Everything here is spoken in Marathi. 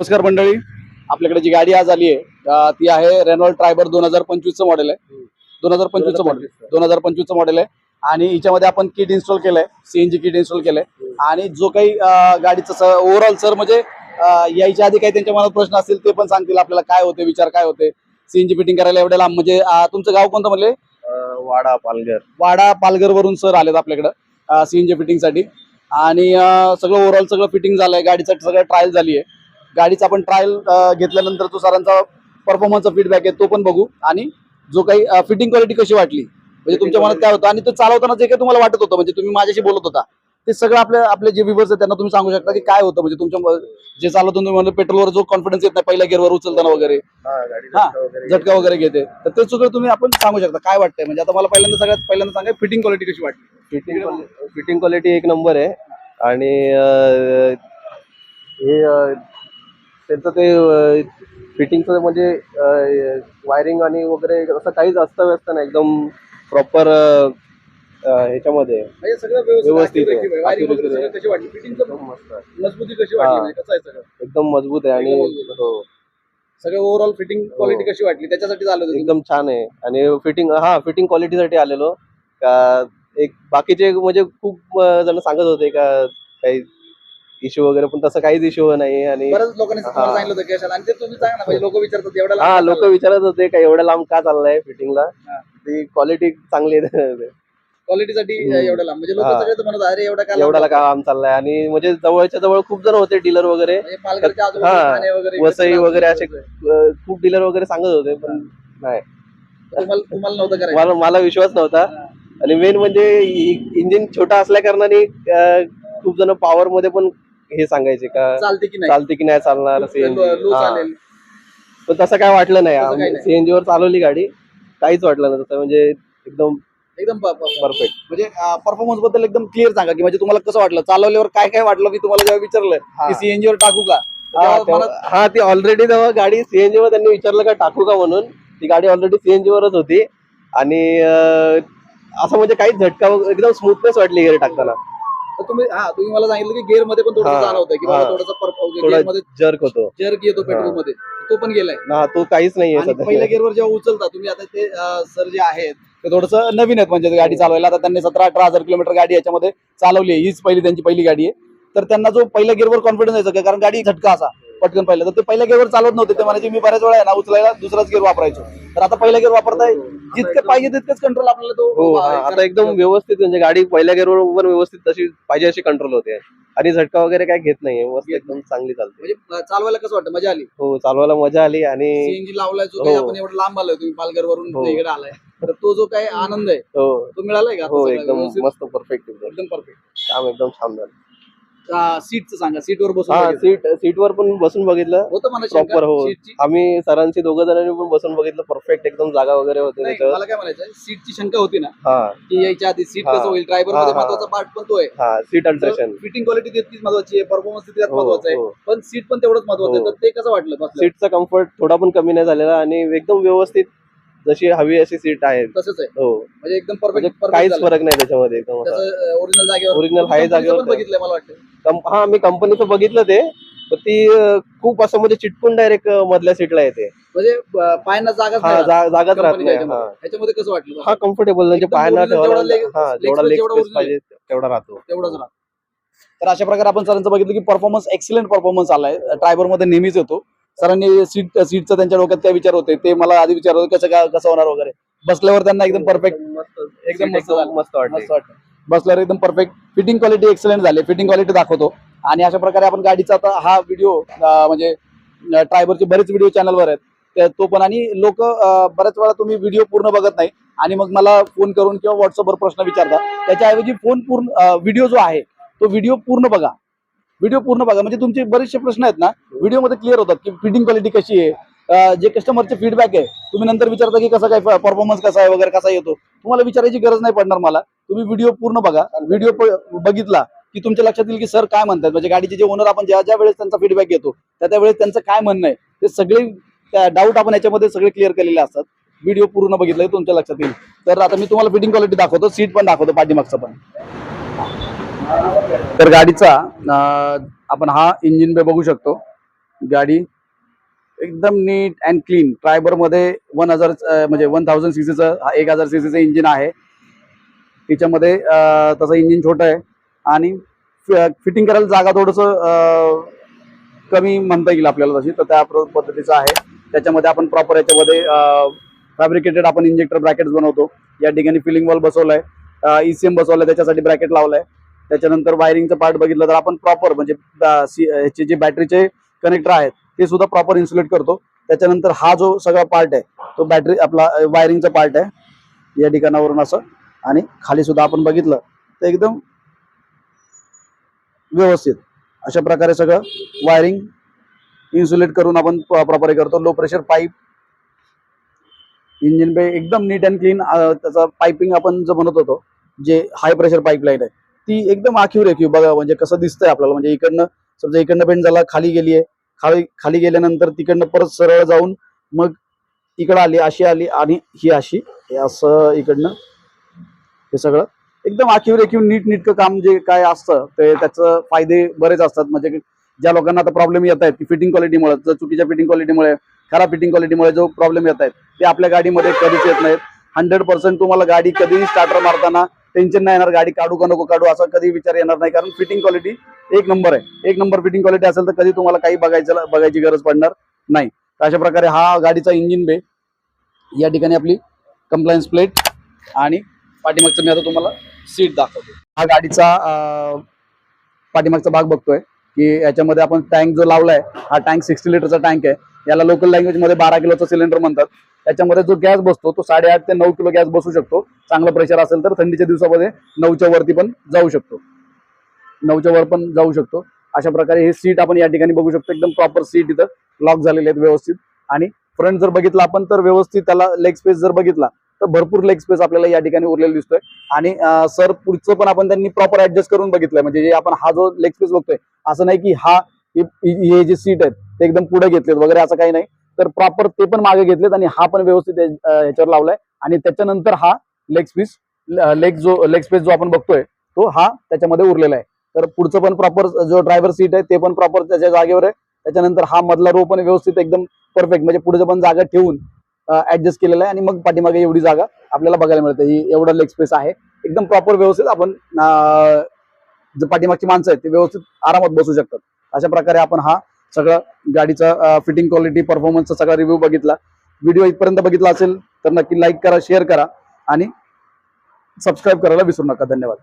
नमस्कार मंडळी, आपल्याकडे जी गाडी आज आली आहे ती आहे रेनॉल्ट ट्रायबर 2025 मॉडेल आहे. 2025 मॉडेल आहे आणि हिच्यामध्ये आपण किट इन्स्टॉल केलंय, सीएनजी किट इन्स्टॉल केलंय. आणि जो काही गाडीचं ओव्हरऑल सर म्हणजे यायच्या आधी काही त्यांच्या मनात प्रश्न असतील ते पण सांगतील आपल्याला, काय होते विचार, काय होते सीएनजी फिटिंग करायला एवढ्या लांब. म्हणजे तुमचं गाव कोणतं म्हणले? वाडा पालघर वरून सर आलेत आपल्याकडं सीएनजी फिटिंग साठी. आणि सगळं ओव्हरऑल सगळं फिटिंग झालंय, गाडीचं सगळं ट्रायल झाली आहे. गाडीचा आपण ट्रायल घेतल्यानंतर तो सरांचा परफॉर्मन्सचा फीडबॅक आहे तो पण बघू. आणि जो काही फिटिंग क्वालिटी कशी वाटली, म्हणजे तुमच्या मनात काय होतं आणि ते चालवताना जे काही तुम्हाला वाटत होतं, म्हणजे तुम्ही माझ्याशी बोलत होता ते सगळं आपले जे व्ह्यूअर्स आहेत त्यांना तुम्ही सांगू शकता की काय होतं. म्हणजे तुमच्या जे चालवतो तुम्ही म्हणजे पेट्रोलवर जो कॉन्फिडन्स येत नाही पहिल्या गिअरवर उचलताना वगैरे, झटका वगैरे घेते, तर ते सगळं तुम्ही आपण सांगू शकता काय वाटतंय. म्हणजे आता मला सगळ्यात पहिल्यांदा सांगा फिटिंग क्वालिटी कशी वाटली. फिटिंग क्वालिटी एक नंबर आहे. आणि हे त्यांचं ते फिटिंगचं म्हणजे वायरिंग आणि वगैरे असं काहीच अस्ताव्यस्त नाही, एकदम प्रॉपर ह्याच्यामध्ये म्हणजे सगळं व्यवस्थित आहे. वायरिंग वगैरे सगळं कशी वाटली, फिटिंगचं मस्त मजबूती कशी वाटली, म्हणजे कसं आहे सगळं एकदम मजबूत आहे. आणि हो, सगळं ओव्हरऑल फिटिंग क्वालिटी कशी वाटली त्याच्यासाठी आलो होतो. एकदम छान आहे. आणि फिटिंग क्वालिटीसाठी आलेलो का. एक बाकीचे म्हणजे खूप जण सांगत होते का काही इश्यू वगैरे, पण तसं काहीच इश्यू नाही. आणि बऱ्याच लोकांनी तुम्हाला सांगितलं होतं की अशा, आणि ते तुम्ही सांगा ना, म्हणजे लोक विचारतात एवढ्या लांब हा, का लोक चाललाय? विचारत होते का एवढ्या लांब का चाललाय फिटिंगला. ती क्वालिटी चांगली आहे. क्वालिटीसाठी एवढ्या लांब, म्हणजे लोक हा. सगळे तर म्हणत अरे एवढा का लांब एवढ्याला जातो? काम चाललंय. आणि म्हणजे जवळच्या जवळ खूप जण होते डीलर वगैरे, म्हणजे पालघरच्या आजूबाजूला ठाणे वगैरे वसई इकडचे वगैरे असे होते. खूप डीलर वगैरे सांगत होते, पण नाही, तुम्हाला नव्हतं करायचं. मला विश्वास नव्हता. आणि मेन म्हणजे इंजिन छोटा असल्या कारणाने खूप जण पॉवर मध्ये पण हे सांगायचे का चालते की नाही, चालते की नाही चालणार सीएनजी. लो चालेल. पण तसं काय वाटलं तसं काही नाही. नाही. सीएनजी वर चालवली गाडी, काहीच वाटलं नाही तसं. म्हणजे एकदम एकदम परफेक्ट. म्हणजे परफॉर्मन्स बद्दल एकदम क्लिअर सांगा की म्हणजे तुम्हाला कसं वाटलं चालवल्यावर, काय काय वाटलं. मी तुम्हाला जेव्हा विचारलं की सीएनजी वर टाकू का, तेव्हा मनात ती ऑलरेडी तेव्हा गाडी सीएनजी वर त्यांनी विचारलं का टाकू का म्हणून. ती गाडी ऑलरेडी सीएनजी वरच होती. आणि असं म्हणजे काहीच झटका एकदम स्मूथनेस वाटली गेअर टाकताना. तुम्ही मला सांगितलं की गिअर मध्ये पण थोडंसं जाणवतं की बाबा थोडंसं गिअर मध्ये जर्क होतो. जर्क येतो पेट्रोल मध्ये, तो पण गेलाय. तो काहीच नाहीये आणि सध्या. पहिल्या गिअरवर जेव्हा उचलता तुम्ही, आता ते सर जे आहेत ते थोडंसं नवीन आहेत म्हणजे गाडी चालवायला. आता त्यांनी 17-18 हजार किलोमीटर गाडी याच्यामध्ये चालवली आहे, हीच त्यांची पहिली गाडी आहे. तर त्यांना जो पहिल्या गिअरवर कॉन्फिडन्स यायचा, कारण गाडी झटका असा पटकन पाहिलं तर ते पहिल्या गिअरवर चालवत नव्हते. ते म्हणायचे मी बऱ्याच वेळा आहे ना उचलायला दुसराच गिअर वापरायचो. तर आता पहिला गिअर वापरताय, जितकं पाहिजे तितकंच कंट्रोल आपल्याला तो आता एकदम व्यवस्थित, म्हणजे गाडी पहिल्या गिअरवर पण व्यवस्थित तशी पाहिजे अशी कंट्रोल होते. आणि झटका वगैरे काय घेत नाहीये, मस्त एकदम चांगली चालते. म्हणजे चालवायला कसं वाटतं, मजा आली. हो, चालवायला मजा आली. आणि सीएनजी लावलाय जो काही आपण एवढं लांब आलोय, तुम्ही पालघर वरून इकडे आलाय, तर तो जो काही आनंद आहे तो मिळालाय का? हो, एकदम मस्त परफेक्ट. एकदम परफेक्ट. काम एकदम छान झालं. सीटचं सांगा, सीटवर बसून सीटवर पण बसून बघितलं होतं मला प्रॉपर. हो, सीटची. आम्ही सरांची दोघं जणांनी पण बसून बघितलं, परफेक्ट एकदम जागा वगैरे होती त्याच्यावर. मला काय म्हणायचं, सीटची शंका होती ना हा, की यायच्या आधी सीट कसं होईल. ड्रायव्हर मध्ये महत्वाचा पार्ट पण तो आहे. Seat alteration. फिटिंग क्वालिटी तितकीच महत्वाची आहे, परफॉर्मन्स तितकाच महत्वाचा हो. आहे, पण सीट पण तेवढंच महत्वाचं आहे. तर ते कसं वाटलं बसल्यावर? सीटचा कम्फर्ट थोडा पण कमी नाही झालेला. आणि एकदम व्यवस्थित जशी हवी अशी सीट आहे. तसंच आहे, हो, म्हणजे एकदम म्हणजे परफेक्ट. काहीच फरक नाही त्याच्यामध्ये. एकदम ओरिजिनल जागेवर, ओरिजिनल हाय जागेवर बघितलंय मला वाटतं. मी कंपनीचं बघितलं ते. पण ती खूप असं म्हणजे चिटकून डायरेक्ट मधल्या सीटला येते. म्हणजे पायांना जागाच जागाच राहत नाही. ह्याच्यामध्ये कसं वाटलं? कम्फर्टेबल, म्हणजे एकदम पायांना original ठेवायला जेवढा लेग जेवढा स्पेस original पाहिजे तेवढा राहतो. तेवढंच राहतं. तर अशा प्रकारे आपण सरांचं बघितलं की परफॉर्मन्स, एक्सिलेंट परफॉर्मन्स आलाय. ड्रायव्हर मध्ये नेहमीच येतो. सरांनी सीटचं त्यांच्या डोक्यात काय विचार होते ते मला आधी विचार होते, कसं होणार वगैरे. बसल्यावर त्यांना एकदम परफेक्ट, एकदम मस्त वाटतं. बसल्यावर एकदम परफेक्ट. फिटिंग क्वालिटी एक्सलेंट झाली, फिटिंग क्वालिटी दाखवतो. आणि अशा प्रकारे आपण गाडीचा आता हा व्हिडिओ म्हणजे ड्रायव्हरचे बरेच व्हिडिओ चॅनलवर आहेत तो पण. आणि लोक बऱ्याच वेळा तुम्ही व्हिडिओ पूर्ण बघत नाही आणि मग मला फोन करून किंवा व्हॉट्सअपवर प्रश्न विचारता. त्याच्याऐवजी व्हिडिओ जो आहे तो व्हिडिओ पूर्ण बघा. म्हणजे तुमचे बरेचसे प्रश्न आहेत ना व्हिडिओमध्ये क्लिअर होतात की फिटिंग क्वालिटी कशी आहे. जे कस्टमरचे फीडबॅक आहे तुम्ही नंतर विचारता की कसा काय परफॉर्मन्स कसा आहे वगैरे, कसा येतो, तुम्हाला विचारायची गरज नाही पडणार मला. तुम्ही व्हिडिओ पूर्ण बघा. व्हिडिओ बघितला की तुमच्या लक्षात येईल की सर काय म्हणतात. म्हणजे गाडीचे जे ओनर आपण ज्या वेळेस त्यांचा फीडबॅक घेतो त्या वेळेस त्यांचं काय म्हणणं आहे ते सगळे डाऊट आपण याच्यामध्ये सगळे क्लिअर केलेले असतात. व्हिडिओ पूर्ण बघितलं तुमच्या लक्षात येईल. तर आता मी तुम्हाला फिटिंग क्वालिटी दाखवतो, सीट पण दाखवतो पाठीमागचं पण. तर गाडीचा आपण हा इंजिन बे बघू शकतो. गाडी एकदम नीट अँड क्लीन. ट्रायबरमध्ये 1000 म्हणजे 1000 सीसीचं 1000 सीसीचं इंजिन आहे. तिच्यामध्ये तसं इंजिन छोटं आहे आणि फिटिंग करायला जागा थोडंसं कमी म्हणता येईल आपल्याला तशी, तर त्या पद्धतीचं आहे. त्याच्यामध्ये आपण प्रॉपर याच्यामध्ये फॅब्रिकेटेड आपण इंजेक्टर ब्रॅकेट्स बनवतो. या ठिकाणी फिलिंग वॉल बसवलाय, ECM बसवलाय, त्याच्यासाठी ब्रॅकेट लावलाय. त्याच्यानंतर वायरिंगचं पार्ट बघितलं तर आपण प्रॉपर म्हणजे ह्याचे जे बॅटरीचे कनेक्टर आहेत ते सुद्धा प्रॉपर इन्सुलेट करतो. त्याच्यानंतर हा जो सगळा पार्ट आहे तो बॅटरी आपला वायरिंगचा पार्ट आहे या ठिकाणावरून असं. आणि खाली सुद्धा आपण बघितलं तर एकदम व्यवस्थित अशा प्रकारे सगळं वायरिंग इन्सुलेट करून आपण प्रॉपर करतो. लो प्रेशर पाईप, इंजिन बे एकदम नीट अँड क्लीन. त्याचा पाइपिंग आपण जो बनवत होतो, जे हाय प्रेशर पाईपलाईन आहे ती एकदम आखीव रेखीव बघा म्हणजे कसं दिसतंय आपल्याला. म्हणजे इकडनं समजा इकडनं बेंड झाला, खाली गेली आहे, खाली गेल्यानंतर तिकडनं परत सरळ जाऊन मग इकडं आली, अशी आली आणि ही अशी असं इकडनं हे सगळं एकदम आखीव रेखीव नीटनेटकं काम जे काय असतं ते त्याचं फायदे बरेच असतात. म्हणजे ज्या लोकांना आता प्रॉब्लेम येत आहेत की फिटिंग क्वालिटीमुळे, चुकीच्या फिटिंग क्वालिटीमुळे, खराब फिटिंग क्वालिटीमुळे जो प्रॉब्लेम येत आहेत ते आपल्या गाडीमध्ये कधीच येत नाहीत. 100% तुम्हाला गाडी कधीही स्टार्टर मारताना टेन्शन नाही येणार, गाडी काढू का नको काढू असा कधी विचार येणार नाही. कारण फिटिंग क्वालिटी एक नंबर आहे. एक नंबर फिटिंग क्वालिटी असेल तर कधी तुम्हाला काही बघायची गरज पडणार नाही. अशा प्रकारे हा गाडीचा इंजिन बे, या ठिकाणी आपली कंप्लायन्स प्लेट आणि पाठीमागचं मी आता तुम्हाला सीट दाखवतो. हा गाडीचा पाठीमागचा भाग बघतोय की याच्यामध्ये आपण टँक जो लावलाय हा टँक 60 लिटरचा टँक आहे. याला लोकल लँग्वेजमध्ये 12 किलोचा सिलेंडर म्हणतात. त्याच्यामध्ये जो गॅस बसतो तो 8.5 ते 9 किलो गॅस बसू शकतो. चांगलं प्रेशर असेल तर थंडीच्या दिवसामध्ये 9च्या वरती पण जाऊ शकतो, 9च्या वर पण जाऊ शकतो. अशा प्रकारे हे सीट आपण या ठिकाणी बघू शकतो. एकदम प्रॉपर सीट इथं लॉक झालेले आहेत व्यवस्थित. आणि फ्रंट जर बघितला आपण तर व्यवस्थित त्याला लेग स्पेस जर बघितला तर भरपूर लेग स्पेस आपल्याला या ठिकाणी उरलेला दिसतोय. आणि सर पुढचं पण आपण त्यांनी प्रॉपर ऍडजस्ट करून बघितलंय. म्हणजे जे आपण हा जो लेग स्पेस बघतोय असं नाही की हे जे सीट आहेत ते एकदम पुढे घेतलेत वगैरे असं काही नाही, तर प्रॉपर ते पण मागे घेतलेत आणि हा पण व्यवस्थित याच्यावर लावलाय. आणि त्याच्यानंतर हा लेग स्पेस जो आपण बघतोय तो हा त्याच्यामध्ये उरलेला आहे. तर पुढचं पण प्रॉपर जो ड्रायव्हर सीट आहे ते पण प्रॉपर त्याच्या जागेवर आहे. त्याच्यानंतर हा मधला रो पण व्यवस्थित एकदम परफेक्ट म्हणजे पुढे पण जागा ठेवून ऍडजस्ट केलेला आहे. आणि मग पाठीमागे एवढी जागा आपल्याला बघायला मिळते. ही एवढा लेग स्पेस आहे एकदम प्रॉपर व्यवस्थित. आपण जे पाठीमागची माणसं आहेत ते व्यवस्थित आरामात बसू शकतात. अशा प्रकारे आपण हा सगळं गाडीचा फिटिंग क्वालिटी परफॉर्मन्सचा सगळा रिव्ह्यू बघितला. व्हिडिओ इथपर्यंत बघितला असेल तर नक्की लाईक करा, शेअर करा आणि सबस्क्राईब करायला विसरू नका. धन्यवाद.